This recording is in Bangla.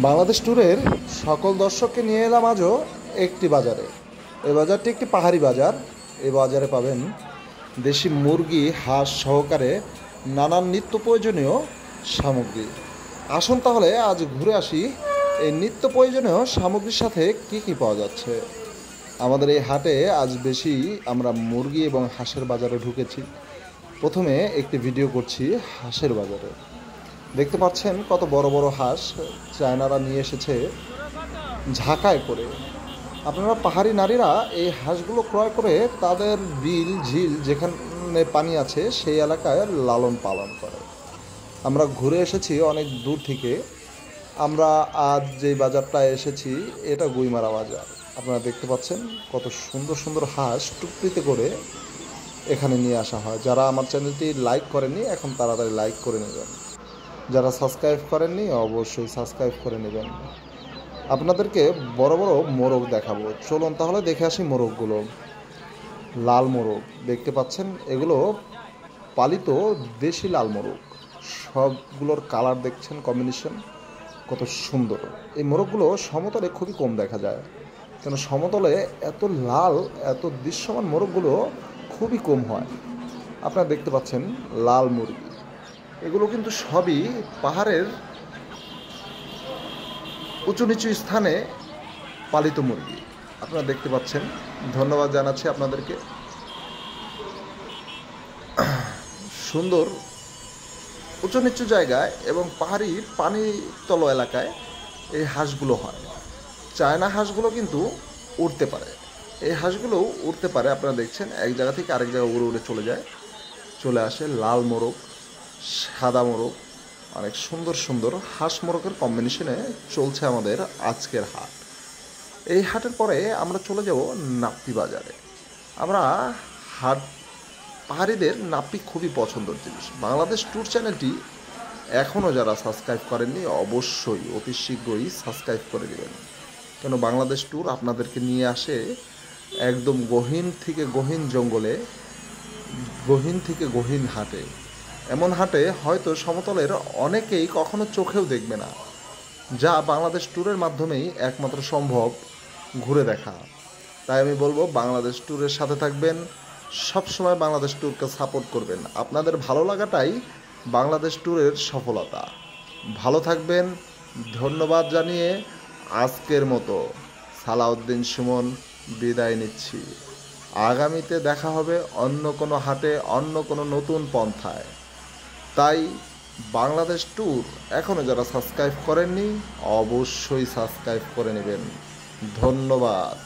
বাংলাদেশ ট্যুরের সকল দর্শককে নিয়ে এলাম আজও একটি বাজারে। এই বাজারটি একটি পাহাড়ি বাজার। এই বাজারে পাবেন দেশি মুরগি, হাঁস সহকারে নানান নিত্য প্রয়োজনীয় সামগ্রী। আসুন তাহলে আজ ঘুরে আসি এই নিত্য প্রয়োজনীয় সামগ্রীর সাথে কি কি পাওয়া যাচ্ছে। আমাদের এই হাটে আজ বেশি আমরা মুরগি এবং হাঁসের বাজারে ঢুকেছি। প্রথমে একটি ভিডিও করছি হাঁসের বাজারে। দেখতে পাচ্ছেন কত বড় বড় হাঁস চায়নারা নিয়ে এসেছে ঝাঁকায় করে। আপনারা পাহাড়ি নারীরা এই হাঁসগুলো ক্রয় করে তাদের বিল ঝিল যেখানে পানি আছে সেই এলাকায় লালন পালন করে। আমরা ঘুরে এসেছি অনেক দূর থেকে। আমরা আজ যেই বাজারটায় এসেছি এটা গুইমারা বাজার। আপনারা দেখতে পাচ্ছেন কত সুন্দর সুন্দর হাঁস টুকরিতে করে এখানে নিয়ে আসা হয়। যারা আমার চ্যানেলটি লাইক করেননি এখন তাড়াতাড়ি লাইক করে নেবেন, যারা সাবস্ক্রাইব করেননি অবশ্যই সাবস্ক্রাইব করে নেবেন। আপনাদেরকে বড় বড় মোরগ দেখাবো, চলুন তাহলে দেখে আসি মোরগগুলো। লাল মোরগ দেখতে পাচ্ছেন, এগুলো পালিত দেশি লাল মোরগ। সবগুলোর কালার দেখছেন, কম্বিনেশন কত সুন্দর। এই মোরগগুলো সমতলে খুবই কম দেখা যায়, কেন সমতলে এত লাল এত দৃশ্যমান মোরগগুলো খুবই কম হয়। আপনারা দেখতে পাচ্ছেন লাল মুরগি, এগুলো কিন্তু সবই পাহাড়ের উঁচু নিচু স্থানে পালিত মুরগি। আপনারা দেখতে পাচ্ছেন, ধন্যবাদ জানাচ্ছি আপনাদেরকে। সুন্দর উঁচু নিচু জায়গায় এবং পাহাড়ি পানিতল এলাকায় এই হাঁসগুলো হয়। চায়না হাঁসগুলো কিন্তু উড়তে পারে, এই হাঁসগুলো উড়তে পারে। আপনারা দেখছেন এক জায়গা থেকে আরেক জায়গায় উড়ে উড়ে চলে আসে। লাল মোরগ, সাদা মোরগ, অনেক সুন্দর সুন্দর হাঁস মোরগের কম্বিনেশনে চলছে আমাদের আজকের হাট। এই হাটের পরে আমরা চলে যাব নাপ্পি বাজারে। আমরা পাহাড়িদের নাপ্পি খুবই পছন্দের জিনিস। বাংলাদেশ ট্যুর চ্যানেলটি এখনও যারা সাবস্ক্রাইব করেননি অবশ্যই অতি শীঘ্রই সাবস্ক্রাইব করে দেবেন, কেন বাংলাদেশ ট্যুর আপনাদেরকে নিয়ে আসে একদম গহীন থেকে গহীন জঙ্গলে, গহীন থেকে গহীন হাটে। এমন হাটে হয়তো সমতলের অনেকেই কখনো চোখেও দেখবে না, যা বাংলাদেশ ট্যুরের মাধ্যমেই একমাত্র সম্ভব ঘুরে দেখা। তাই আমি বলবো বাংলাদেশ ট্যুরের সাথে থাকবেন, সবসময় বাংলাদেশ ট্যুরকে সাপোর্ট করবেন। আপনাদের ভালো লাগাটাই বাংলাদেশ ট্যুরের সফলতা। ভালো থাকবেন, ধন্যবাদ জানিয়ে আজকের মতো সালাউদ্দিন সুমন বিদায় নিচ্ছি। আগামীতে দেখা হবে অন্য কোনো হাটে, অন্য কোনো নতুন পন্থায়। তাই বাংলাদেশ ট্যুর এখনও যারা সাবস্ক্রাইব করেননি অবশ্যই সাবস্ক্রাইব করে নেবেন। ধন্যবাদ।